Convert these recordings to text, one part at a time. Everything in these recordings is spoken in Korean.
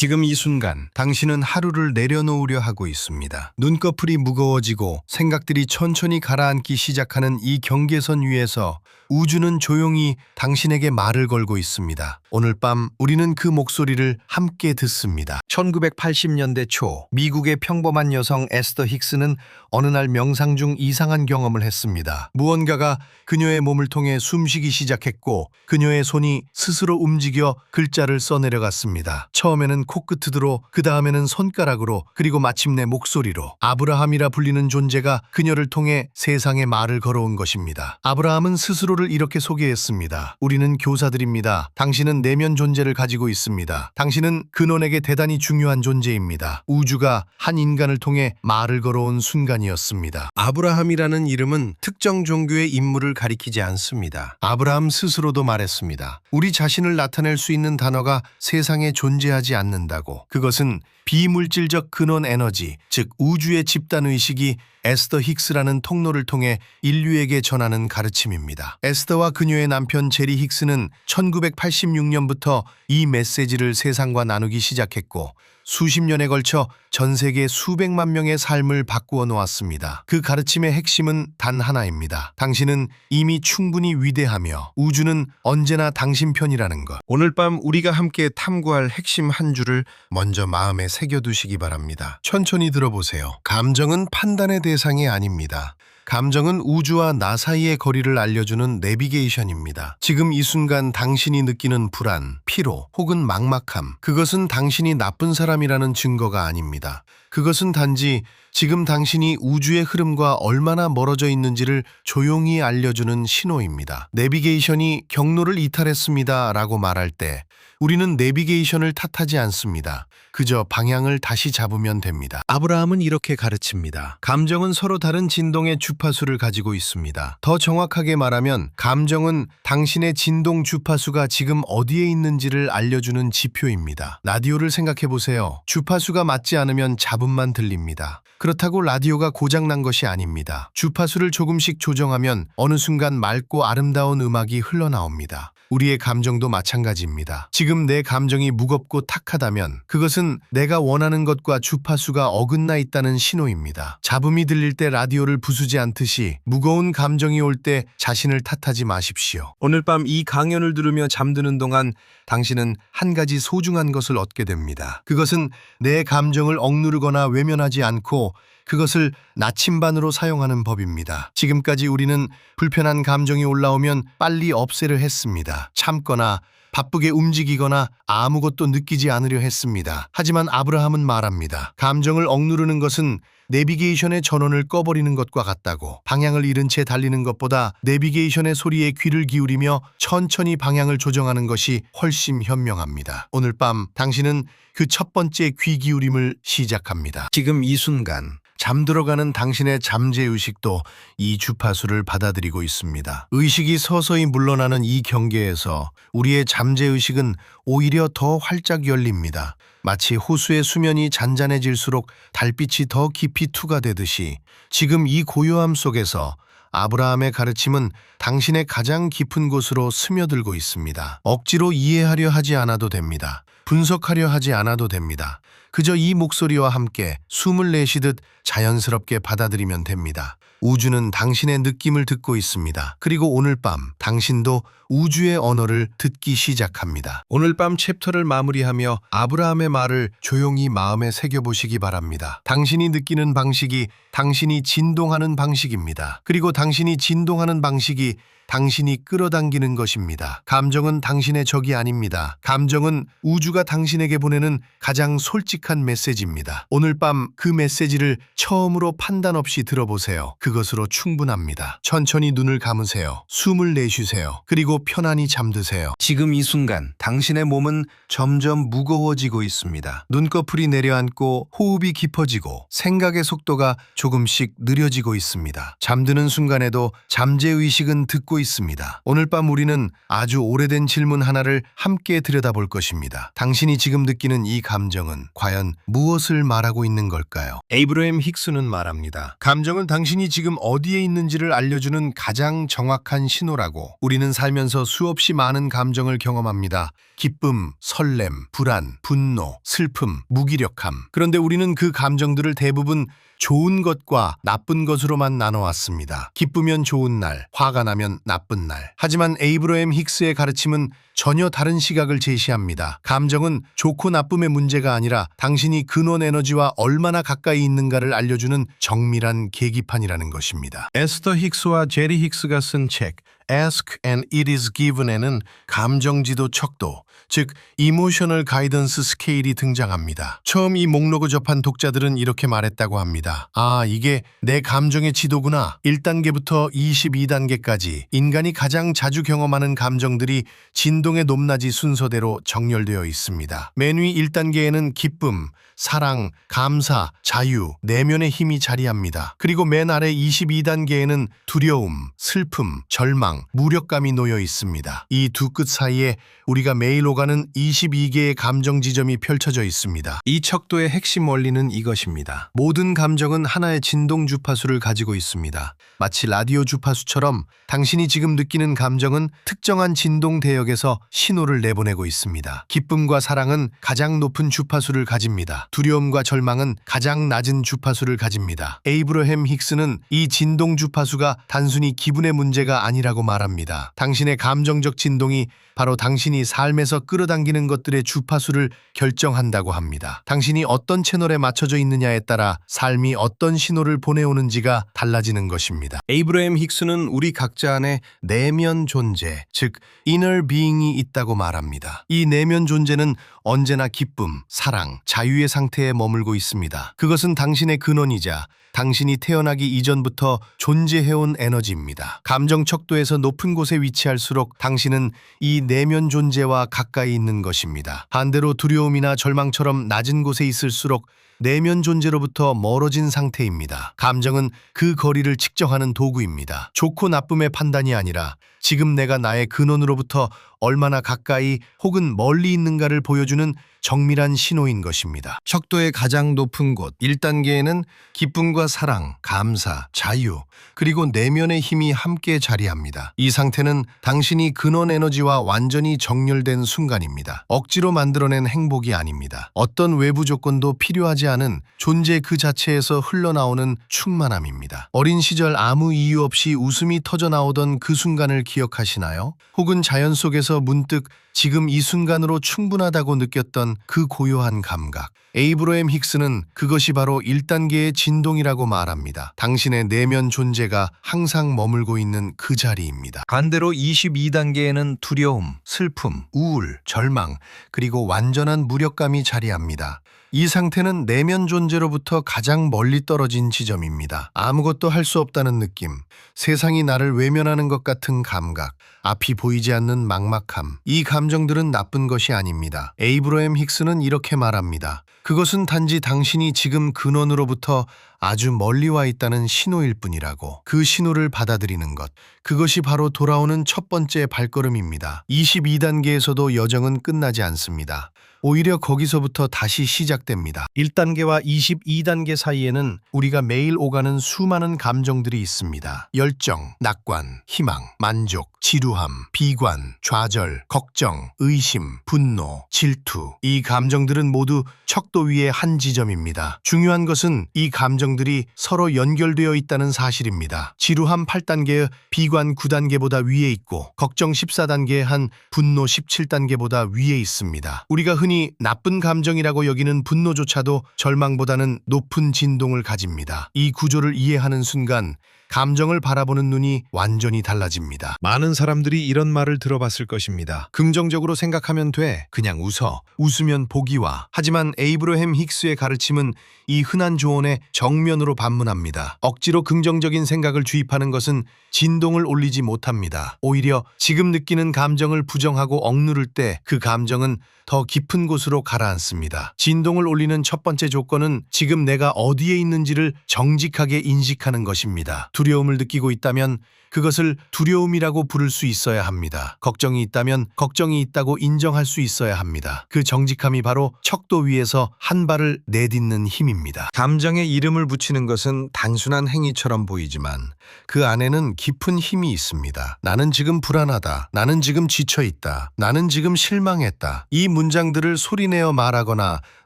지금 이 순간 당신은 하루를 내려놓으려 하고 있습니다. 눈꺼풀이 무거워지고 생각들이 천천히 가라앉기 시작하는 이 경계선 위에서 우주는 조용히 당신에게 말을 걸고 있습니다. 오늘 밤 우리는 그 목소리를 함께 듣습니다. 1980년대 초 미국의 평범한 여성 에스더 힉스는 어느 날 명상 중 이상한 경험을 했습니다. 무언가가 그녀의 몸을 통해 숨쉬기 시작했고 그녀의 손이 스스로 움직여 글자를 써내려갔습니다. 처음에는 코끝으로, 그 다음에는 손가락으로, 그리고 마침내 목소리로 아브라함이라 불리는 존재가 그녀를 통해 세상에 말을 걸어온 것입니다. 아브라함은 스스로를 이렇게 소개했습니다. 우리는 교사들입니다. 당신은 내면 존재를 가지고 있습니다. 당신은 근원에게 대단히 중요한 존재입니다. 우주가 한 인간을 통해 말을 걸어온 순간이었습니다. 아브라함이라는 이름은 특정 종교의 인물을 가리키지 않습니다. 아브라함 스스로도 말했습니다. 우리 자신을 나타낼 수 있는 단어가 세상에 존재하지 않는다고. 그것은 비물질적 근원 에너지, 즉 우주의 집단의식이 에스더 힉스라는 통로를 통해 인류에게 전하는 가르침입니다. 에스더와 그녀의 남편 제리 힉스는 1986년부터 이 메시지를 세상과 나누기 시작했고 수십 년에 걸쳐 전 세계 수백만 명의 삶을 바꾸어 놓았습니다. 그 가르침의 핵심은 단 하나입니다. 당신은 이미 충분히 위대하며 우주는 언제나 당신 편이라는 것. 오늘 밤 우리가 함께 탐구할 핵심 한 줄을 먼저 마음에 새겨두시기 바랍니다. 천천히 들어보세요. 감정은 판단의 대상이 아닙니다. 감정은 우주와 나 사이의 거리를 알려주는 내비게이션입니다. 지금 이 순간 당신이 느끼는 불안, 피로 혹은 막막함, 그것은 당신이 나쁜 사람이라는 증거가 아닙니다. 그것은 단지 지금 당신이 우주의 흐름과 얼마나 멀어져 있는지를 조용히 알려주는 신호입니다. 내비게이션이 경로를 이탈했습니다 라고 말할 때 우리는 내비게이션을 탓하지 않습니다. 그저 방향을 다시 잡으면 됩니다. 아브라함은 이렇게 가르칩니다. 감정은 서로 다른 진동의 주파수를 가지고 있습니다. 더 정확하게 말하면 감정은 당신의 진동 주파수가 지금 어디에 있는지를 알려주는 지표입니다. 라디오를 생각해 보세요. 주파수가 맞지 않으면 잡음만 들립니다. 그렇다고 라디오가 고장난 것이 아닙니다. 주파수를 조금씩 조정하면 어느 순간 맑고 아름다운 음악이 흘러나옵니다. 우리의 감정도 마찬가지입니다. 지금 내 감정이 무겁고 탁하다면 그것은 내가 원하는 것과 주파수가 어긋나 있다는 신호입니다. 잡음이 들릴 때 라디오를 부수지 않듯이 무거운 감정이 올 때 자신을 탓하지 마십시오. 오늘 밤 이 강연을 들으며 잠드는 동안 당신은 한 가지 소중한 것을 얻게 됩니다. 그것은 내 감정을 억누르거나 외면하지 않고 그것을 나침반으로 사용하는 법입니다. 지금까지 우리는 불편한 감정이 올라오면 빨리 없애려 했습니다. 참거나 바쁘게 움직이거나 아무것도 느끼지 않으려 했습니다. 하지만 아브라함은 말합니다. 감정을 억누르는 것은 내비게이션의 전원을 꺼버리는 것과 같다고. 방향을 잃은 채 달리는 것보다 내비게이션의 소리에 귀를 기울이며 천천히 방향을 조정하는 것이 훨씬 현명합니다. 오늘 밤 당신은 그 첫 번째 귀 기울임을 시작합니다. 지금 이 순간 잠들어가는 당신의 잠재의식도 이 주파수를 받아들이고 있습니다. 의식이 서서히 물러나는 이 경계에서 우리의 잠재의식은 오히려 더 활짝 열립니다. 마치 호수의 수면이 잔잔해질수록 달빛이 더 깊이 투과되듯이 지금 이 고요함 속에서 아브라함의 가르침은 당신의 가장 깊은 곳으로 스며들고 있습니다. 억지로 이해하려 하지 않아도 됩니다. 분석하려 하지 않아도 됩니다. 그저 이 목소리와 함께 숨을 내쉬듯 자연스럽게 받아들이면 됩니다. 우주는 당신의 느낌을 듣고 있습니다. 그리고 오늘 밤 당신도 우주의 언어를 듣기 시작합니다. 오늘 밤 챕터를 마무리하며 아브라함의 말을 조용히 마음에 새겨보시기 바랍니다. 당신이 느끼는 방식이 당신이 진동하는 방식입니다. 그리고 당신이 진동하는 방식이 당신이 끌어당기는 것입니다. 감정은 당신의 적이 아닙니다. 감정은 우주가 당신에게 보내는 가장 솔직한 메시지입니다. 오늘 밤 그 메시지를 처음으로 판단 없이 들어보세요. 그것으로 충분합니다. 천천히 눈을 감으세요. 숨을 내쉬세요. 그리고 편안히 잠드세요. 지금 이 순간 당신의 몸은 점점 무거워지고 있습니다. 눈꺼풀이 내려앉고 호흡이 깊어지고 생각의 속도가 조금씩 느려지고 있습니다. 잠드는 순간에도 잠재의식은 듣고 있습니다. 오늘 밤 우리는 아주 오래된 질문 하나를 함께 들여다볼 것입니다. 당신이 지금 느끼는 이 감정은 과연 무엇을 말하고 있는 걸까요? 에이브러햄 힉스는 말합니다. 감정은 당신이 지금 어디에 있는지를 알려주는 가장 정확한 신호라고. 우리는 살면서 수없이 많은 감정을 경험합니다. 기쁨, 설렘, 불안, 분노, 슬픔, 무기력함. 그런데 우리는 그 감정들을 대부분 좋은 것과 나쁜 것으로만 나눠왔습니다. 기쁘면 좋은 날, 화가 나면 나쁜 날. 하지만 에이브러햄 힉스의 가르침은 전혀 다른 시각을 제시합니다. 감정은 좋고 나쁨의 문제가 아니라 당신이 근원 에너지와 얼마나 가까이 있는가를 알려주는 정밀한 계기판이라는 것입니다. 에스더 힉스와 제리 힉스가 쓴 책 Ask and It is Given에는 감정지도 척도, 즉 이모셔널 가이던스 스케일이 등장합니다. 처음 이 목록을 접한 독자들은 이렇게 말했다고 합니다. 아, 이게 내 감정의 지도구나. 1단계부터 22단계까지 인간이 가장 자주 경험하는 감정들이 진동의 높낮이 순서대로 정렬되어 있습니다. 맨 위 1단계에는 기쁨, 사랑, 감사, 자유, 내면의 힘이 자리합니다. 그리고 맨 아래 22단계에는 두려움, 슬픔, 절망, 무력감이 놓여 있습니다. 이 두 끝 사이에 우리가 매일 오가는 22개의 감정 지점이 펼쳐져 있습니다. 이 척도의 핵심 원리는 이것입니다. 모든 감정은 하나의 진동 주파수를 가지고 있습니다. 마치 라디오 주파수처럼 당신이 지금 느끼는 감정은 특정한 진동 대역에서 신호를 내보내고 있습니다. 기쁨과 사랑은 가장 높은 주파수를 가집니다. 두려움과 절망은 가장 낮은 주파수를 가집니다. 에이브러햄 힉스는 이 진동 주파수가 단순히 기분의 문제가 아니라고 말합니다. 당신의 감정적 진동이 바로 당신이 삶에서 끌어당기는 것들의 주파수를 결정한다고 합니다. 당신이 어떤 채널에 맞춰져 있느냐에 따라 삶이 어떤 신호를 보내오는지가 달라지는 것입니다. 에이브러햄 힉스는 우리 각자 안에 내면 존재, 즉 inner being이 있다고 말합니다. 이 내면 존재는 언제나 기쁨, 사랑, 자유의 상태에 머물고 있습니다. 그것은 당신의 근원이자 당신이 태어나기 이전부터 존재해온 에너지입니다. 감정 척도에서 높은 곳에 위치할수록 당신은 이 내면 존재와 가까이 있는 것입니다. 반대로 두려움이나 절망처럼 낮은 곳에 있을수록 내면 존재로부터 멀어진 상태입니다. 감정은 그 거리를 측정하는 도구입니다. 좋고 나쁨의 판단이 아니라 지금 내가 나의 근원으로부터 얼마나 가까이 혹은 멀리 있는가를 보여주는 정밀한 신호인 것입니다. 척도의 가장 높은 곳 1단계에는 기쁨과 사랑, 감사, 자유, 그리고 내면의 힘이 함께 자리합니다. 이 상태는 당신이 근원 에너지와 완전히 정렬된 순간입니다. 억지로 만들어낸 행복이 아닙니다. 어떤 외부 조건도 필요하지 않은 존재 그 자체에서 흘러나오는 충만함입니다. 어린 시절 아무 이유 없이 웃음이 터져나오던 그 순간을 기억하시나요? 혹은 자연 속에서 문득 지금 이 순간으로 충분하다고 느꼈던 그 고요한 감각. 에이브러햄 힉스는 그것이 바로 1단계의 진동이라고 말합니다. 당신의 내면 존재가 항상 머물고 있는 그 자리입니다. 반대로 22단계에는 두려움, 슬픔, 우울, 절망, 그리고 완전한 무력감이 자리합니다. 이 상태는 내면 존재로부터 가장 멀리 떨어진 지점입니다. 아무것도 할 수 없다는 느낌, 세상이 나를 외면하는 것 같은 감각, 앞이 보이지 않는 막막함. 이 감정들은 나쁜 것이 아닙니다. 에이브러햄 힉스는 이렇게 말합니다. 그것은 단지 당신이 지금 근원으로부터 아주 멀리 와 있다는 신호일 뿐이라고. 그 신호를 받아들이는 것, 그것이 바로 돌아오는 첫 번째 발걸음입니다. 22단계에서도 여정은 끝나지 않습니다. 오히려 거기서부터 다시 시작됩니다. 1단계와 22단계 사이에는 우리가 매일 오가는 수많은 감정들이 있습니다. 열정, 낙관, 희망, 만족, 지루함, 비관, 좌절, 걱정, 의심, 분노, 질투. 이 감정들은 모두 척도 위의 한 지점입니다. 중요한 것은 이 감정들이 서로 연결되어 있다는 사실입니다. 지루함 8단계의 비관 9단계보다 위에 있고 걱정 14단계의 한 분노 17단계보다 위에 있습니다. 우리가 흔히 나쁜 감정이라고 여기는 분노조차도 절망보다는 높은 진동을 가집니다. 이 구조를 이해하는 순간 감정을 바라보는 눈이 완전히 달라집니다. 많은 사람들이 이런 말을 들어봤을 것입니다. 긍정적으로 생각하면 돼. 그냥 웃어. 웃으면 복이 와. 하지만 에이브러햄 힉스의 가르침은 이 흔한 조언에 정면으로 반문합니다. 억지로 긍정적인 생각을 주입하는 것은 진동을 올리지 못합니다. 오히려 지금 느끼는 감정을 부정하고 억누를 때 그 감정은 더 깊은 곳으로 가라앉습니다. 진동을 올리는 첫 번째 조건은 지금 내가 어디에 있는지를 정직하게 인식하는 것입니다. 두려움을 느끼고 있다면 그것을 두려움이라고 부를 수 있어야 합니다. 걱정이 있다면 걱정이 있다고 인정할 수 있어야 합니다. 그 정직함이 바로 척도 위에서 한 발을 내딛는 힘입니다. 감정에 이름을 붙이는 것은 단순한 행위처럼 보이지만 그 안에는 깊은 힘이 있습니다. 나는 지금 불안하다. 나는 지금 지쳐있다. 나는 지금 실망했다. 이 문장들을 소리내어 말하거나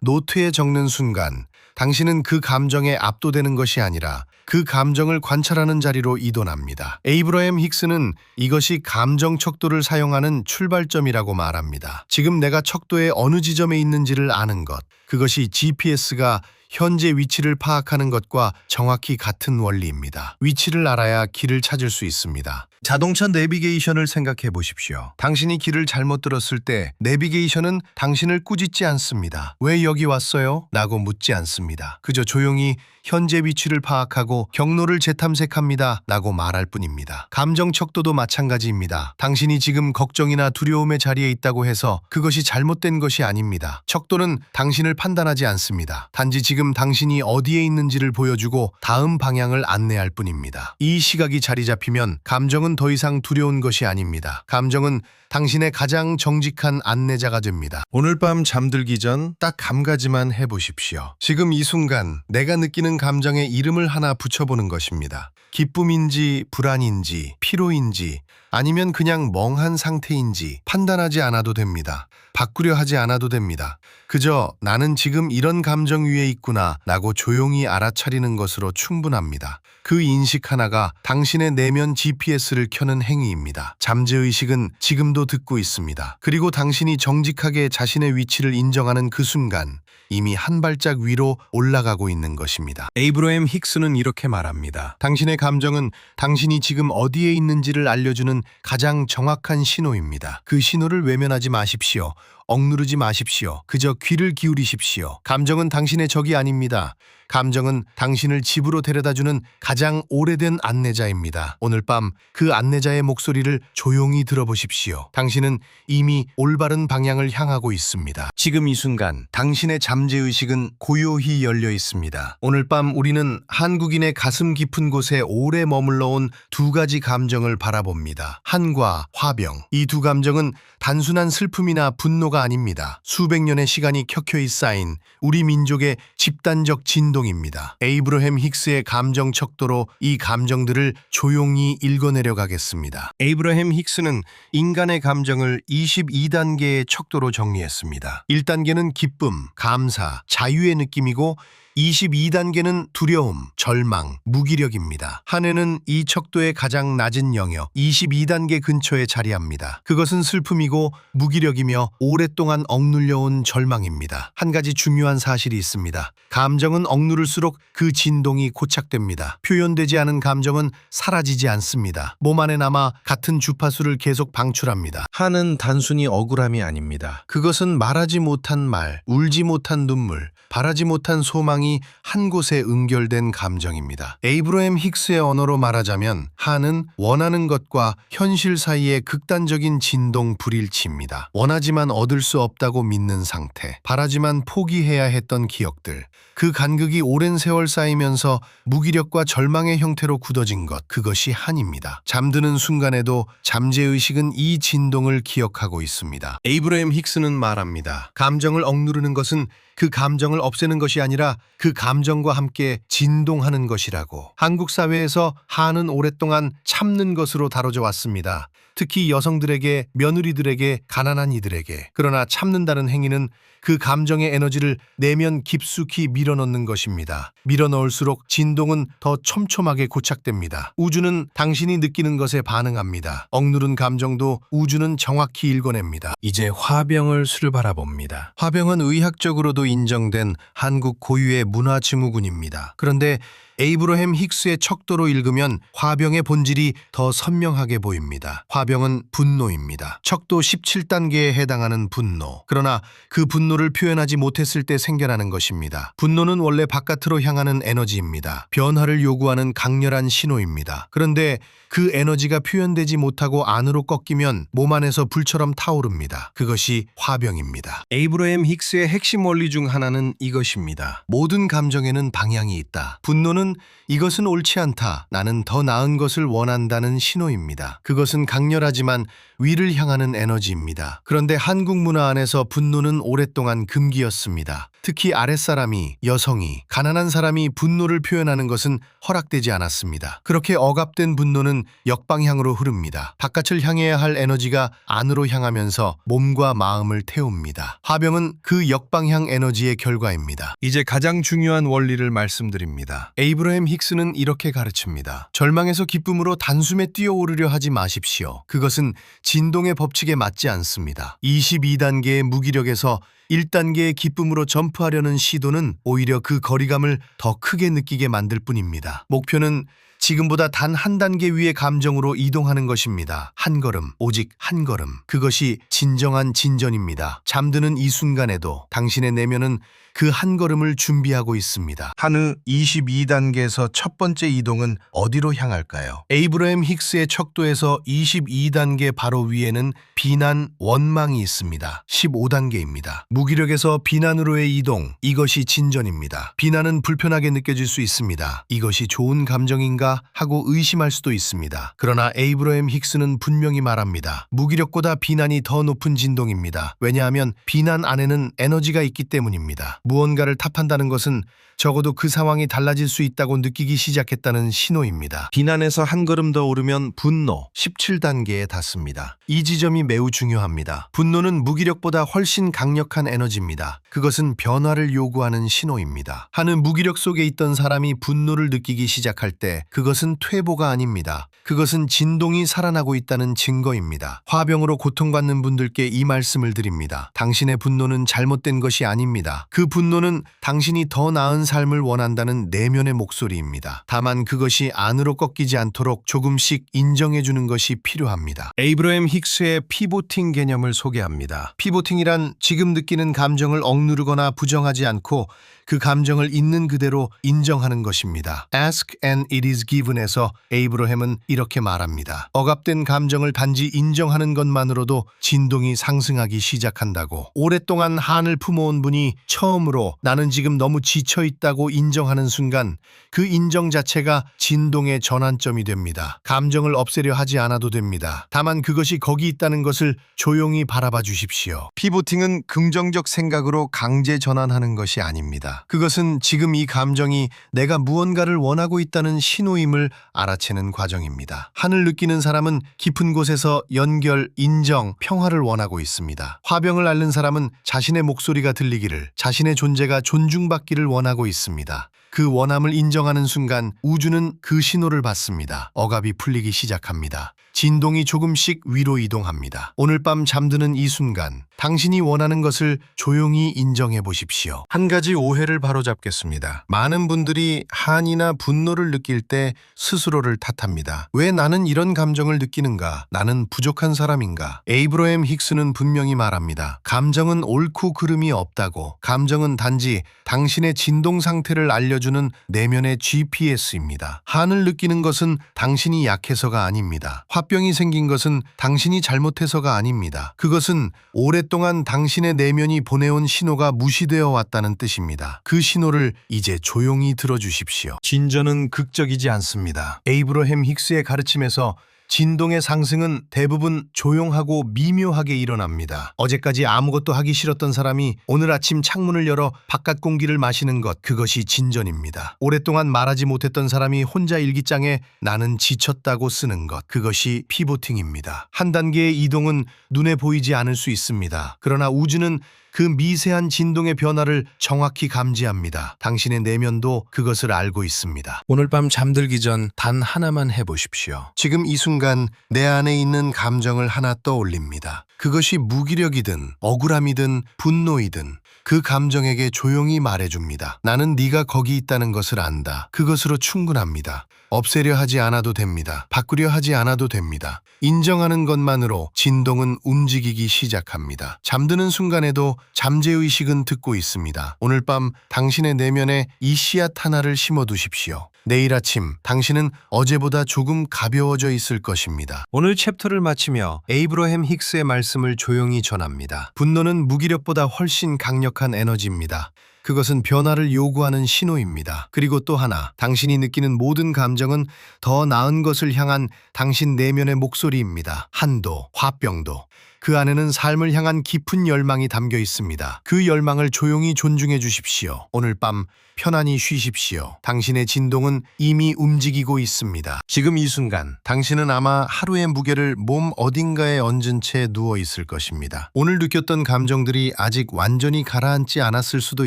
노트에 적는 순간 당신은 그 감정에 압도되는 것이 아니라 그 감정을 관찰하는 자리로 이동합니다. 에이브러햄 힉스는 이것이 감정 척도를 사용하는 출발점이라고 말합니다. 지금 내가 척도의 어느 지점에 있는지를 아는 것, 그것이 GPS가 현재 위치를 파악하는 것과 정확히 같은 원리입니다. 위치를 알아야 길을 찾을 수 있습니다. 자동차 내비게이션을 생각해 보십시오. 당신이 길을 잘못 들었을 때 내비게이션은 당신을 꾸짖지 않습니다. 왜 여기 왔어요? 라고 묻지 않습니다. 그저 조용히 현재 위치를 파악하고 경로를 재탐색합니다. 라고 말할 뿐입니다. 감정 척도도 마찬가지입니다. 당신이 지금 걱정이나 두려움의 자리에 있다고 해서 그것이 잘못된 것이 아닙니다. 척도는 당신을 판단하지 않습니다. 단지 지금 당신이 어디에 있는지를 보여주고 다음 방향을 안내할 뿐입니다. 이 시각이 자리 잡히면 감정은 더 이상 두려운 것이 아닙니다. 감정은 당신의 가장 정직한 안내자가 됩니다. 오늘 밤 잠들기 전 딱 한 가지만 해보십시오. 지금 이 순간 내가 느끼는 감정에 이름을 하나 붙여보는 것입니다. 기쁨인지 불안인지 피로인지 아니면 그냥 멍한 상태인지 판단하지 않아도 됩니다. 바꾸려 하지 않아도 됩니다. 그저 나는 지금 이런 감정 위에 있구나 라고 조용히 알아차리는 것으로 충분합니다. 그 인식 하나가 당신의 내면 GPS를 켜는 행위입니다. 잠재의식은 지금도 듣고 있습니다. 그리고 당신이 정직하게 자신의 위치를 인정하는 그 순간 이미 한 발짝 위로 올라가고 있는 것입니다. 에이브러햄 힉스는 이렇게 말합니다. 당신의 감정은 당신이 지금 어디에 있는지를 알려주는 가장 정확한 신호입니다. 그 신호를 외면하지 마십시오. 억누르지 마십시오. 그저 귀를 기울이십시오. 감정은 당신의 적이 아닙니다. 감정은 당신을 집으로 데려다주는 가장 오래된 안내자입니다. 오늘 밤 그 안내자의 목소리를 조용히 들어보십시오. 당신은 이미 올바른 방향을 향하고 있습니다. 지금 이 순간 당신의 잠재의식은 고요히 열려 있습니다. 오늘 밤 우리는 한국인의 가슴 깊은 곳에 오래 머물러 온 두 가지 감정을 바라봅니다. 한과 화병. 이 두 감정은 단순한 슬픔이나 분노가 아닙니다. 수백 년의 시간이 켜켜이 쌓인 우리 민족의 집단적 진동입니다. 에이브러햄 힉스의 감정 척도로 이 감정들을 조용히 읽어내려 가겠습니다. 에이브러햄 힉스는 인간의 감정을 22단계의 척도로 정리했습니다. 1단계는 기쁨, 감사, 자유의 느낌이고 22단계는 두려움, 절망, 무기력입니다. 한 해는 이 척도의 가장 낮은 영역 22단계 근처에 자리합니다. 그것은 슬픔이고 무기력이며 오랫동안 억눌려온 절망입니다. 한 가지 중요한 사실이 있습니다. 감정은 억누를수록 그 진동이 고착됩니다. 표현되지 않은 감정은 사라지지 않습니다. 몸 안에 남아 같은 주파수를 계속 방출합니다. 한은 단순히 억울함이 아닙니다. 그것은 말하지 못한 말, 울지 못한 눈물, 바라지 못한 소망이 한 곳에 응결된 감정입니다. 에이브러햄 힉스의 언어로 말하자면 한은 원하는 것과 현실 사이의 극단적인 진동 불일치입니다. 원하지만 얻을 수 없다고 믿는 상태, 바라지만 포기해야 했던 기억들, 그 간극이 오랜 세월 쌓이면서 무기력과 절망의 형태로 굳어진 것, 그것이 한입니다. 잠드는 순간에도 잠재의식은 이 진동을 기억하고 있습니다. 에이브러햄 힉스는 말합니다. 감정을 억누르는 것은 그 감정을 없애는 것이 아니라 그 감정과 함께 진동하는 것이라고. 한국 사회에서 한은 오랫동안 참는 것으로 다뤄져 왔습니다. 특히 여성들에게, 며느리들에게, 가난한 이들에게. 그러나 참는다는 행위는 그 감정의 에너지를 내면 깊숙이 밀어넣는 것입니다. 밀어넣을수록 진동은 더 촘촘하게 고착됩니다. 우주는 당신이 느끼는 것에 반응합니다. 억누른 감정도 우주는 정확히 읽어냅니다. 이제 화병을 바라봅니다. 화병은 의학적으로도 인정된 한국 고유의 문화증후군입니다. 그런데 에이브러햄 힉스의 척도로 읽으면 화병의 본질이 더 선명하게 보입니다. 화병은 분노입니다. 척도 17단계에 해당하는 분노. 그러나 그 분노를 표현하지 못했을 때 생겨나는 것입니다. 분노는 원래 바깥으로 향하는 에너지입니다. 변화를 요구하는 강렬한 신호입니다. 그런데 그 에너지가 표현되지 못하고 안으로 꺾이면 몸 안에서 불처럼 타오릅니다. 그것이 화병입니다. 에이브러햄 힉스의 핵심 원리 중 하나는 이것입니다. 모든 감정에는 방향이 있다. 분노는 분노는 이것은 옳지 않다. 나는 더 나은 것을 원한다는 신호입니다. 그것은 강렬하지만 위를 향하는 에너지입니다. 그런데 한국 문화 안에서 분노는 오랫동안 금기였습니다. 특히 아랫사람이, 여성이, 가난한 사람이 분노를 표현하는 것은 허락되지 않았습니다. 그렇게 억압된 분노는 역방향으로 흐릅니다. 바깥을 향해야 할 에너지가 안으로 향하면서 몸과 마음을 태웁니다. 화병은 그 역방향 에너지의 결과입니다. 이제 가장 중요한 원리를 말씀드립니다. 에이브러햄 힉스는 이렇게 가르칩니다. 절망에서 기쁨으로 단숨에 뛰어오르려 하지 마십시오. 그것은 진동의 법칙에 맞지 않습니다. 22단계의 무기력에서 1단계의 기쁨으로 점프하려는 시도는 오히려 그 거리감을 더 크게 느끼게 만들 뿐입니다. 목표는 지금보다 단 한 단계 위의 감정으로 이동하는 것입니다. 한 걸음, 오직 한 걸음. 그것이 진정한 진전입니다. 잠드는 이 순간에도 당신의 내면은 그 한 걸음을 준비하고 있습니다. 한우 22단계에서 첫 번째 이동은 어디로 향할까요? 에이브러햄 힉스의 척도에서 22단계 바로 위에는 비난, 원망이 있습니다. 15단계입니다. 무기력에서 비난으로의 이동, 이것이 진전입니다. 비난은 불편하게 느껴질 수 있습니다. 이것이 좋은 감정인가 하고 의심할 수도 있습니다. 그러나 에이브러햄 힉스는 분명히 말합니다. 무기력보다 비난이 더 높은 진동입니다. 왜냐하면 비난 안에는 에너지가 있기 때문입니다. 무언가를 탓한다는 것은 적어도 그 상황이 달라질 수 있다고 느끼기 시작했다는 신호입니다. 비난에서 한 걸음 더 오르면 분노, 17단계에 닿습니다. 이 지점이 매우 중요합니다. 분노는 무기력보다 훨씬 강력한 에너지입니다. 그것은 변화를 요구하는 신호입니다. 하는 무기력 속에 있던 사람이 분노를 느끼기 시작할 때 그것은 퇴보가 아닙니다. 그것은 진동이 살아나고 있다는 증거입니다. 화병으로 고통받는 분들께 이 말씀을 드립니다. 당신의 분노는 잘못된 것이 아닙니다. 그 분노는 당신이 더 나은 삶을 원한다는 내면의 목소리입니다. 다만 그것이 안으로 꺾이지 않도록 조금씩 인정해주는 것이 필요합니다. 에이브러햄 힉스의 피보팅 개념을 소개합니다. 피보팅이란 지금 느끼는 감정을 억누르거나 부정하지 않고 그 감정을 있는 그대로 인정하는 것입니다. Ask and it is given에서 에이브러햄은 이렇게 말합니다. 억압된 감정을 단지 인정하는 것만으로도 진동이 상승하기 시작한다고. 오랫동안 한을 품어온 분이 처음으로 나는 지금 너무 지쳐있다고 인정하는 순간 그 인정 자체가 진동의 전환점이 됩니다. 감정을 없애려 하지 않아도 됩니다. 다만 그것이 거기 있다는 것을 조용히 바라봐 주십시오. 피보팅은 긍정적 생각으로 강제 전환하는 것이 아닙니다. 그것은 지금 이 감정이 내가 무언가를 원하고 있다는 신호임을 알아채는 과정입니다. 한을 느끼는 사람은 깊은 곳에서 연결, 인정, 평화를 원하고 있습니다. 화병을 앓는 사람은 자신의 목소리가 들리기를, 자신의 존재가 존중받기를 원하고 있습니다. 그 원함을 인정하는 순간 우주는 그 신호를 받습니다. 억압이 풀리기 시작합니다. 진동이 조금씩 위로 이동합니다. 오늘 밤 잠드는 이 순간 당신이 원하는 것을 조용히 인정해 보십시오. 한 가지 오해를 바로잡겠습니다. 많은 분들이 한이나 분노를 느낄 때 스스로를 탓합니다. 왜 나는 이런 감정을 느끼는가? 나는 부족한 사람인가? 에이브러햄 힉스는 분명히 말합니다. 감정은 옳고 그름이 없다고. 감정은 단지 당신의 진동 상태를 알려주는 내면의 GPS입니다. 한을 느끼는 것은 당신이 약해서가 아닙니다. 화병이 생긴 것은 당신이 잘못해서가 아닙니다. 그것은 오랫동안 당신의 내면이 보내온 신호가 무시되어 왔다는 뜻입니다. 그 신호를 이제 조용히 들어주십시오. 진전은 극적이지 않습니다. 에이브러햄 힉스의 가르침에서 진동의 상승은 대부분 조용하고 미묘하게 일어납니다. 어제까지 아무것도 하기 싫었던 사람이 오늘 아침 창문을 열어 바깥 공기를 마시는 것, 그것이 진전입니다. 오랫동안 말하지 못했던 사람이 혼자 일기장에 나는 지쳤다고 쓰는 것, 그것이 피보팅입니다. 한 단계의 이동은 눈에 보이지 않을 수 있습니다. 그러나 우주는 그 미세한 진동의 변화를 정확히 감지합니다. 당신의 내면도 그것을 알고 있습니다. 오늘 밤 잠들기 전 단 하나만 해보십시오. 지금 이 순간 내 안에 있는 감정을 하나 떠올립니다. 그것이 무기력이든 억울함이든 분노이든 그 감정에게 조용히 말해줍니다. 나는 네가 거기 있다는 것을 안다. 그것으로 충분합니다. 없애려 하지 않아도 됩니다. 바꾸려 하지 않아도 됩니다. 인정하는 것만으로 진동은 움직이기 시작합니다. 잠드는 순간에도 잠재의식은 듣고 있습니다. 오늘 밤 당신의 내면에 이 씨앗 하나를 심어두십시오. 내일 아침 당신은 어제보다 조금 가벼워져 있을 것입니다. 오늘 챕터를 마치며 에이브러햄 힉스의 말씀을 조용히 전합니다. 분노는 무기력보다 훨씬 강력한 에너지입니다. 그것은 변화를 요구하는 신호입니다. 그리고 또 하나, 당신이 느끼는 모든 감정은 더 나은 것을 향한 당신 내면의 목소리입니다. 한도, 화병도. 그 안에는 삶을 향한 깊은 열망이 담겨 있습니다. 그 열망을 조용히 존중해 주십시오. 오늘 밤 편안히 쉬십시오. 당신의 진동은 이미 움직이고 있습니다. 지금 이 순간 당신은 아마 하루의 무게를 몸 어딘가에 얹은 채 누워 있을 것입니다. 오늘 느꼈던 감정들이 아직 완전히 가라앉지 않았을 수도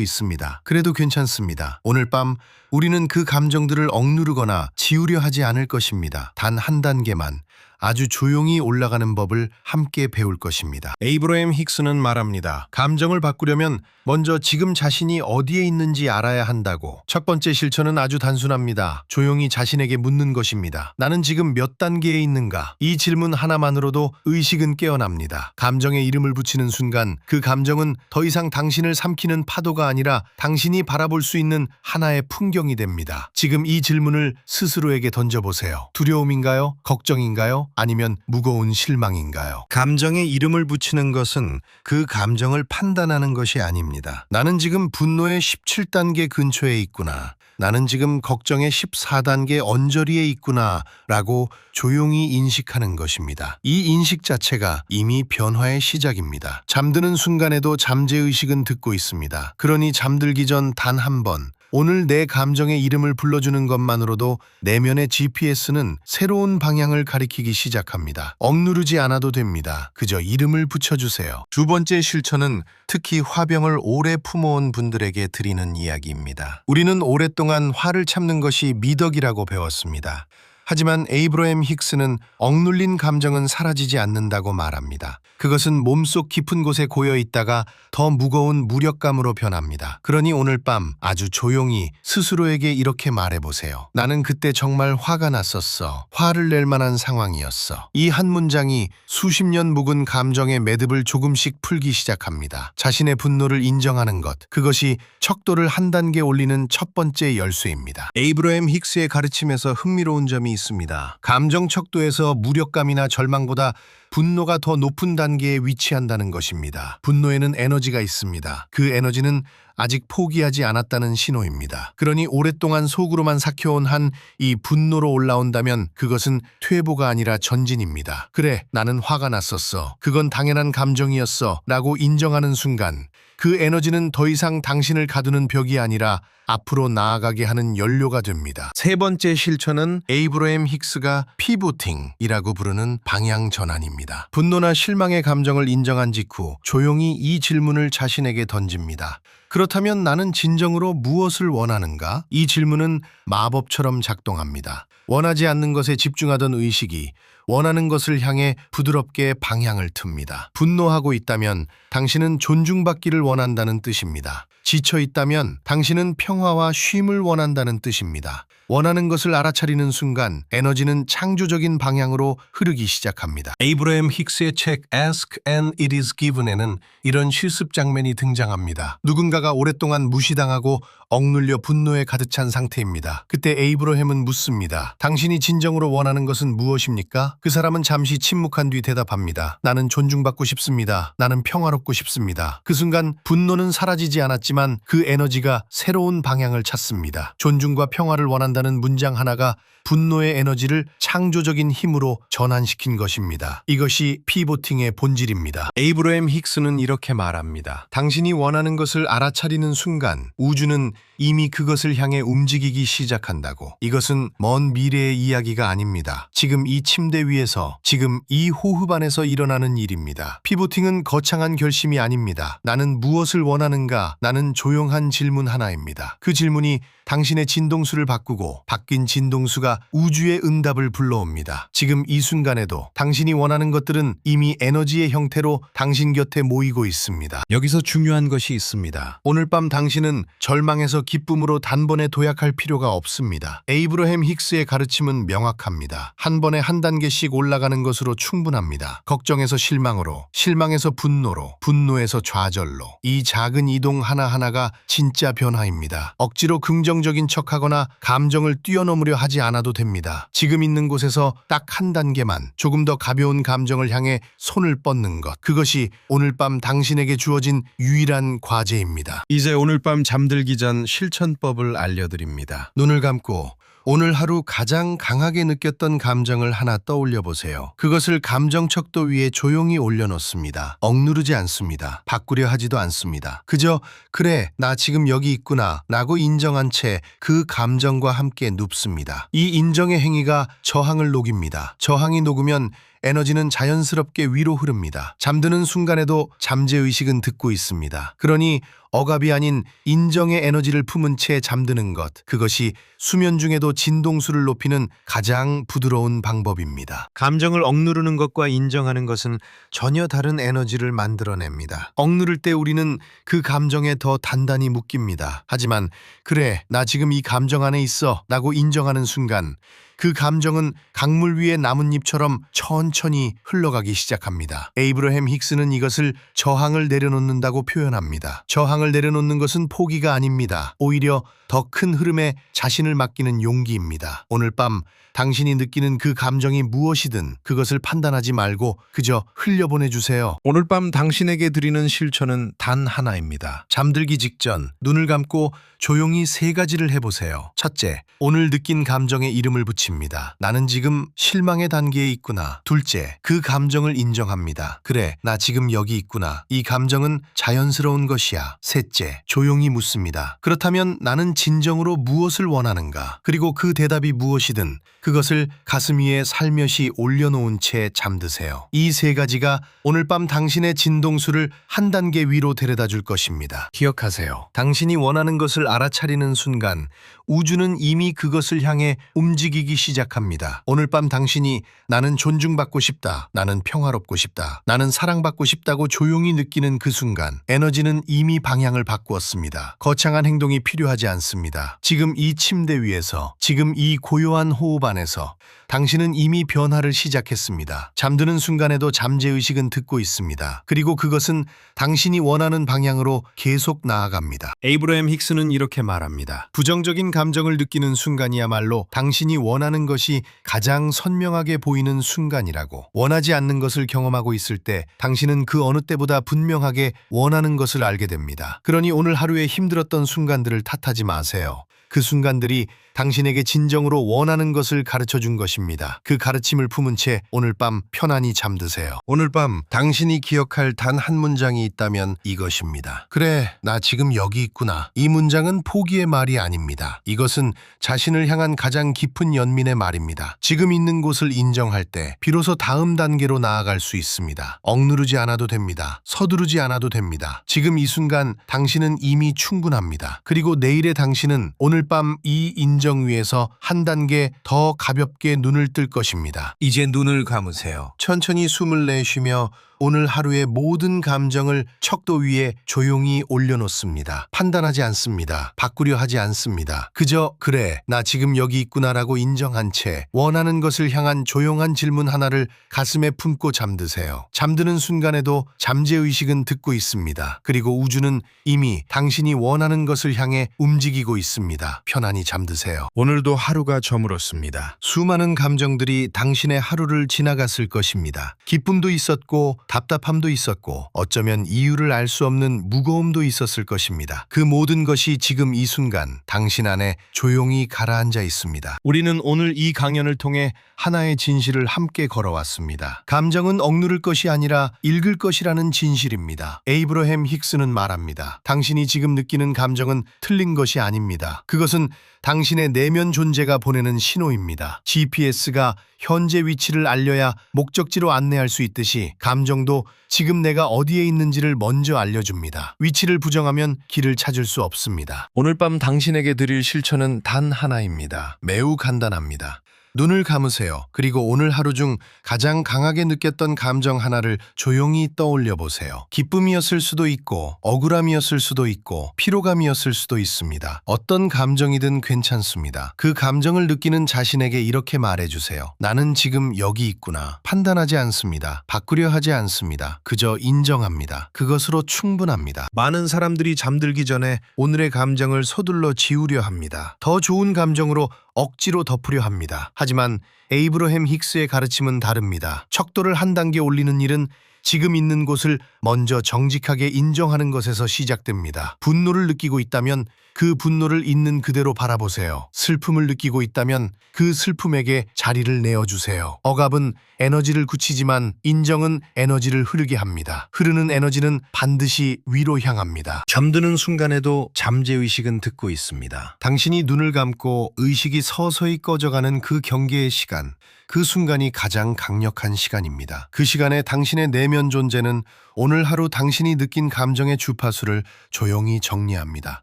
있습니다. 그래도 괜찮습니다. 오늘 밤 우리는 그 감정들을 억누르거나 지우려 하지 않을 것입니다. 단 한 단계만, 아주 조용히 올라가는 법을 함께 배울 것입니다. 에이브러햄 힉스는 말합니다. 감정을 바꾸려면 먼저 지금 자신이 어디에 있는지 알아야 한다고. 첫 번째 실천은 아주 단순합니다. 조용히 자신에게 묻는 것입니다. 나는 지금 몇 단계에 있는가? 이 질문 하나만으로도 의식은 깨어납니다. 감정에 이름을 붙이는 순간 그 감정은 더 이상 당신을 삼키는 파도가 아니라 당신이 바라볼 수 있는 하나의 풍경이 됩니다. 지금 이 질문을 스스로에게 던져보세요. 두려움인가요? 걱정인가요? 아니면 무거운 실망인가요? 감정에 이름을 붙이는 것은 그 감정을 판단하는 것이 아닙니다. 나는 지금 분노의 17단계 근처에 있구나. 나는 지금 걱정의 14단계 언저리에 있구나 라고 조용히 인식하는 것입니다. 이 인식 자체가 이미 변화의 시작입니다. 잠드는 순간에도 잠재의식은 듣고 있습니다. 그러니 잠들기 전 단 한 번, 오늘 내 감정의 이름을 불러주는 것만으로도 내면의 GPS는 새로운 방향을 가리키기 시작합니다. 억누르지 않아도 됩니다. 그저 이름을 붙여주세요. 두 번째 실천은 특히 화병을 오래 품어온 분들에게 드리는 이야기입니다. 우리는 오랫동안 화를 참는 것이 미덕이라고 배웠습니다. 하지만 에이브러햄 힉스는 억눌린 감정은 사라지지 않는다고 말합니다. 그것은 몸속 깊은 곳에 고여 있다가 더 무거운 무력감으로 변합니다. 그러니 오늘 밤 아주 조용히 스스로에게 이렇게 말해보세요. 나는 그때 정말 화가 났었어. 화를 낼 만한 상황이었어. 이 한 문장이 수십 년 묵은 감정의 매듭을 조금씩 풀기 시작합니다. 자신의 분노를 인정하는 것, 그것이 척도를 한 단계 올리는 첫 번째 열쇠입니다. 에이브러햄 힉스의 가르침에서 흥미로운 점이 있습니다. 감정 척도에서 무력감이나 절망보다 분노가 더 높은 단계에 위치한다는 것입니다. 분노에는 에너지가 있습니다. 그 에너지는 아직 포기하지 않았다는 신호입니다. 그러니 오랫동안 속으로만 삭혀온 한 이 분노로 올라온다면 그것은 퇴보가 아니라 전진입니다. 그래, 나는 화가 났었어. 그건 당연한 감정이었어. 라고 인정하는 순간 그 에너지는 더 이상 당신을 가두는 벽이 아니라 앞으로 나아가게 하는 연료가 됩니다. 세 번째 실천은 에이브러햄 힉스가 피보팅이라고 부르는 방향 전환입니다. 분노나 실망의 감정을 인정한 직후 조용히 이 질문을 자신에게 던집니다. 그렇다면 나는 진정으로 무엇을 원하는가? 이 질문은 마법처럼 작동합니다. 원하지 않는 것에 집중하던 의식이 원하는 것을 향해 부드럽게 방향을 틉니다. 분노하고 있다면 당신은 존중받기를 원한다는 뜻입니다. 지쳐 있다면 당신은 평화와 쉼을 원한다는 뜻입니다. 원하는 것을 알아차리는 순간 에너지는 창조적인 방향으로 흐르기 시작합니다. 에이브러햄 힉스의 책 Ask and It is Given에는 이런 실습 장면이 등장합니다. 누군가가 오랫동안 무시당하고 억눌려 분노에 가득 찬 상태입니다. 그때 에이브러햄은 묻습니다. 당신이 진정으로 원하는 것은 무엇입니까? 그 사람은 잠시 침묵한 뒤 대답합니다. 나는 존중받고 싶습니다. 나는 평화롭고 싶습니다. 그 순간 분노는 사라지지 않았지만 그 에너지가 새로운 방향을 찾습니다. 존중과 평화를 원한다는 문장 하나가 분노의 에너지를 창조적인 힘으로 전환시킨 것입니다. 이것이 피보팅의 본질입니다. 에이브러햄 힉스는 이렇게 말합니다. 당신이 원하는 것을 알아차리는 순간 우주는 이미 그것을 향해 움직이기 시작한다고. 이것은 먼 미래의 이야기가 아닙니다. 지금 이 침대 위에서, 지금 이 호흡 안에서 일어나는 일입니다. 피보팅은 거창한 결심이 아닙니다. 나는 무엇을 원하는가? 나는 조용한 질문 하나입니다. 그 질문이 당신의 진동수를 바꾸고 바뀐 진동수가 우주의 응답을 불러옵니다. 지금 이 순간에도 당신이 원하는 것들은 이미 에너지의 형태로 당신 곁에 모이고 있습니다. 여기서 중요한 것이 있습니다. 오늘 밤 당신은 절망에서 기쁨으로 단번에 도약할 필요가 없습니다. 에이브러햄 힉스의 가르침은 명확합니다. 한 번에 한 단계씩 올라가는 것으로 충분합니다. 걱정에서 실망으로, 실망에서 분노로, 분노에서 좌절로 이 작은 이동 하나 하나하나가 진짜 변화입니다. 억지로 긍정적인 척하거나 감정을 뛰어넘으려 하지 않아도 됩니다. 지금 있는 곳에서 딱 한 단계만 조금 더 가벼운 감정을 향해 손을 뻗는 것. 그것이 오늘 밤 당신에게 주어진 유일한 과제입니다. 이제 오늘 밤 잠들기 전 실천법을 알려드립니다. 눈을 감고 오늘 하루 가장 강하게 느꼈던 감정을 하나 떠올려 보세요. 그것을 감정 척도 위에 조용히 올려놓습니다. 억누르지 않습니다. 바꾸려 하지도 않습니다. 그저 그래, 나 지금 여기 있구나 라고 인정한 채 그 감정과 함께 눕습니다. 이 인정의 행위가 저항을 녹입니다. 저항이 녹으면 에너지는 자연스럽게 위로 흐릅니다. 잠드는 순간에도 잠재의식은 듣고 있습니다. 그러니 억압이 아닌 인정의 에너지를 품은 채 잠드는 것, 그것이 수면 중에도 진동수를 높이는 가장 부드러운 방법입니다. 감정을 억누르는 것과 인정하는 것은 전혀 다른 에너지를 만들어냅니다. 억누를 때 우리는 그 감정에 더 단단히 묶입니다. 하지만 그래, 나 지금 이 감정 안에 있어 라고 인정하는 순간 그 감정은 강물 위의 나뭇잎처럼 천천히 흘러가기 시작합니다. 에이브러햄 힉스는 이것을 저항을 내려놓는다고 표현합니다. 저항을 내려놓는 것은 포기가 아닙니다. 오히려 더 큰 흐름에 자신을 맡기는 용기입니다. 오늘 밤 당신이 느끼는 그 감정이 무엇이든 그것을 판단하지 말고 그저 흘려보내주세요. 오늘 밤 당신에게 드리는 실천은 단 하나입니다. 잠들기 직전 눈을 감고 조용히 3가지를 해보세요. 첫째, 오늘 느낀 감정에 이름을 붙입니다. 나는 지금 실망의 단계에 있구나. 둘째, 그 감정을 인정합니다. 그래, 나 지금 여기 있구나. 이 감정은 자연스러운 것이야. 셋째, 조용히 묻습니다. 그렇다면 나는 진정으로 무엇을 원하는가? 그리고 그 대답이 무엇이든 그것을 가슴 위에 살며시 올려놓은 채 잠드세요. 이 3가지가 오늘 밤 당신의 진동수를 한 단계 위로 데려다 줄 것입니다. 기억하세요. 당신이 원하는 것을 알아차리는 순간 우주는 이미 그것을 향해 움직이기 시작합니다. 오늘 밤 당신이 나는 존중받고 싶다, 나는 평화롭고 싶다, 나는 사랑받고 싶다고 조용히 느끼는 그 순간 에너지는 이미 방향을 바꾸었습니다. 거창한 행동이 필요하지 않습니다. 지금 이 침대 위에서, 지금 이 고요한 호흡 안에서 당신은 이미 변화를 시작했습니다. 잠드는 순간에도 잠재의식은 듣고 있습니다. 그리고 그것은 당신이 원하는 방향으로 계속 나아갑니다. 에이브러햄 힉스는 이렇게 말합니다. 부정적인 감정을 느끼는 순간이야말로 당신이 원하는 것이 가장 선명하게 보이는 순간이라고. 원하지 않는 것을 경험하고 있을 때 당신은 그 어느 때보다 분명하게 원하는 것을 알게 됩니다. 그러니 오늘 하루에 힘들었던 순간들을 탓하지 마세요. 그 순간들이 당신에게 진정으로 원하는 것을 가르쳐 준 것입니다. 그 가르침을 품은 채 오늘 밤 편안히 잠드세요. 오늘 밤 당신이 기억할 단 한 문장이 있다면 이것입니다. 그래, 나 지금 여기 있구나. 이 문장은 포기의 말이 아닙니다. 이것은 자신을 향한 가장 깊은 연민의 말입니다. 지금 있는 곳을 인정할 때 비로소 다음 단계로 나아갈 수 있습니다. 억누르지 않아도 됩니다. 서두르지 않아도 됩니다. 지금 이 순간 당신은 이미 충분합니다. 그리고 내일의 당신은 오늘 밤 이 인정 위에서 한 단계 더 가볍게 눈을 뜰 것입니다. 이제 눈을 감으세요. 천천히 숨을 내쉬며 오늘 하루의 모든 감정을 척도 위에 조용히 올려놓습니다. 판단하지 않습니다. 바꾸려 하지 않습니다. 그저 그래, 나 지금 여기 있구나라고 인정한 채 원하는 것을 향한 조용한 질문 하나를 가슴에 품고 잠드세요. 잠드는 순간에도 잠재의식은 듣고 있습니다. 그리고 우주는 이미 당신이 원하는 것을 향해 움직이고 있습니다. 편안히 잠드세요. 오늘도 하루가 저물었습니다. 수많은 감정들이 당신의 하루를 지나갔을 것입니다. 기쁨도 있었고 답답함도 있었고 어쩌면 이유를 알 수 없는 무거움도 있었을 것입니다. 그 모든 것이 지금 이 순간 당신 안에 조용히 가라앉아 있습니다. 우리는 오늘 이 강연을 통해 하나의 진실을 함께 걸어왔습니다. 감정은 억누를 것이 아니라 읽을 것이라는 진실입니다. 에이브러햄 힉스는 말합니다. 당신이 지금 느끼는 감정은 틀린 것이 아닙니다. 그것은 당신의 내면 존재가 보내는 신호입니다. GPS가 현재 위치를 알려야 목적지로 안내할 수 있듯이 감정도 지금 내가 어디에 있는지를 먼저 알려줍니다. 위치를 부정하면 길을 찾을 수 없습니다. 오늘 밤 당신에게 드릴 실천은 단 하나입니다. 매우 간단합니다. 눈을 감으세요. 그리고 오늘 하루 중 가장 강하게 느꼈던 감정 하나를 조용히 떠올려 보세요. 기쁨이었을 수도 있고, 억울함이었을 수도 있고, 피로감이었을 수도 있습니다. 어떤 감정이든 괜찮습니다. 그 감정을 느끼는 자신에게 이렇게 말해주세요. 나는 지금 여기 있구나. 판단하지 않습니다. 바꾸려 하지 않습니다. 그저 인정합니다. 그것으로 충분합니다. 많은 사람들이 잠들기 전에 오늘의 감정을 서둘러 지우려 합니다. 더 좋은 감정으로 억지로 덮으려 합니다. 하지만 에이브러햄 힉스의 가르침은 다릅니다. 척도를 한 단계 올리는 일은 지금 있는 곳을 먼저 정직하게 인정하는 것에서 시작됩니다. 분노를 느끼고 있다면 그 분노를 있는 그대로 바라보세요. 슬픔을 느끼고 있다면 그 슬픔에게 자리를 내어주세요. 억압은 에너지를 굳히지만 인정은 에너지를 흐르게 합니다. 흐르는 에너지는 반드시 위로 향합니다. 잠드는 순간에도 잠재의식은 듣고 있습니다. 당신이 눈을 감고 의식이 서서히 꺼져가는 그 경계의 시간, 그 순간이 가장 강력한 시간입니다. 그 시간에 당신의 내면 존재는 오늘 하루 당신이 느낀 감정의 주파수를 조용히 정리합니다.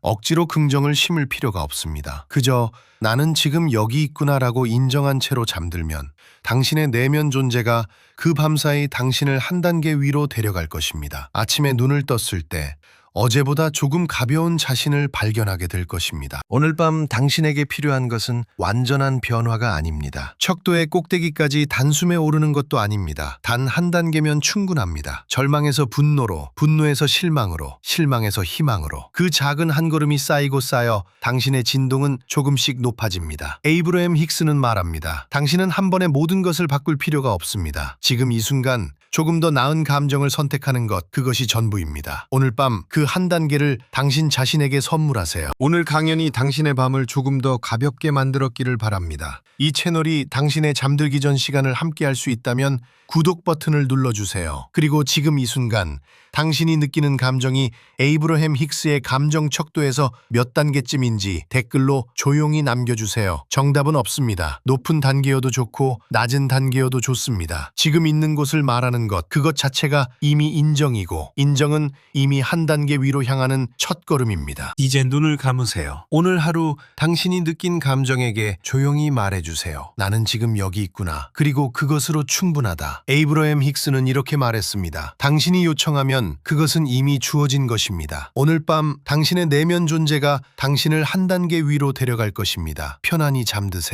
억지로 긍정을 심을 필요가 없습니다. 그저 나는 지금 여기 있구나라고 인정한 채로 잠들면 당신의 내면 존재가 그 밤사이 당신을 한 단계 위로 데려갈 것입니다. 아침에 눈을 떴을 때 어제보다 조금 가벼운 자신을 발견하게 될 것입니다. 오늘 밤 당신에게 필요한 것은 완전한 변화가 아닙니다. 척도의 꼭대기까지 단숨에 오르는 것도 아닙니다. 단 한 단계면 충분합니다. 절망에서 분노로, 분노에서 실망으로, 실망에서 희망으로 그 작은 한 걸음이 쌓이고 쌓여 당신의 진동은 조금씩 높아집니다. 에이브러햄 힉스는 말합니다. 당신은 한 번에 모든 것을 바꿀 필요가 없습니다. 지금 이 순간 조금 더 나은 감정을 선택하는 것, 그것이 전부입니다. 오늘 밤 그 한 단계를 당신 자신에게 선물하세요. 오늘 강연이 당신의 밤을 조금 더 가볍게 만들었기를 바랍니다. 이 채널이 당신의 잠들기 전 시간을 함께할 수 있다면 구독 버튼을 눌러주세요. 그리고 지금 이 순간 당신이 느끼는 감정이 에이브러햄 힉스의 감정 척도에서 몇 단계쯤인지 댓글로 조용히 남겨주세요. 정답은 없습니다. 높은 단계여도 좋고 낮은 단계여도 좋습니다. 지금 있는 곳을 말하는 것, 그것 자체가 이미 인정이고 인정은 이미 한 단계 위로 향하는 첫걸음입니다. 이제 눈을 감으세요. 오늘 하루 당신이 느낀 감정에게 조용히 말해주세요. 나는 지금 여기 있구나. 그리고 그것으로 충분하다. 에이브러햄 힉스는 이렇게 말했습니다. 당신이 요청하면 그것은 이미 주어진 것입니다. 오늘 밤 당신의 내면 존재가 당신을 한 단계 위로 데려갈 것입니다. 편안히 잠드세요.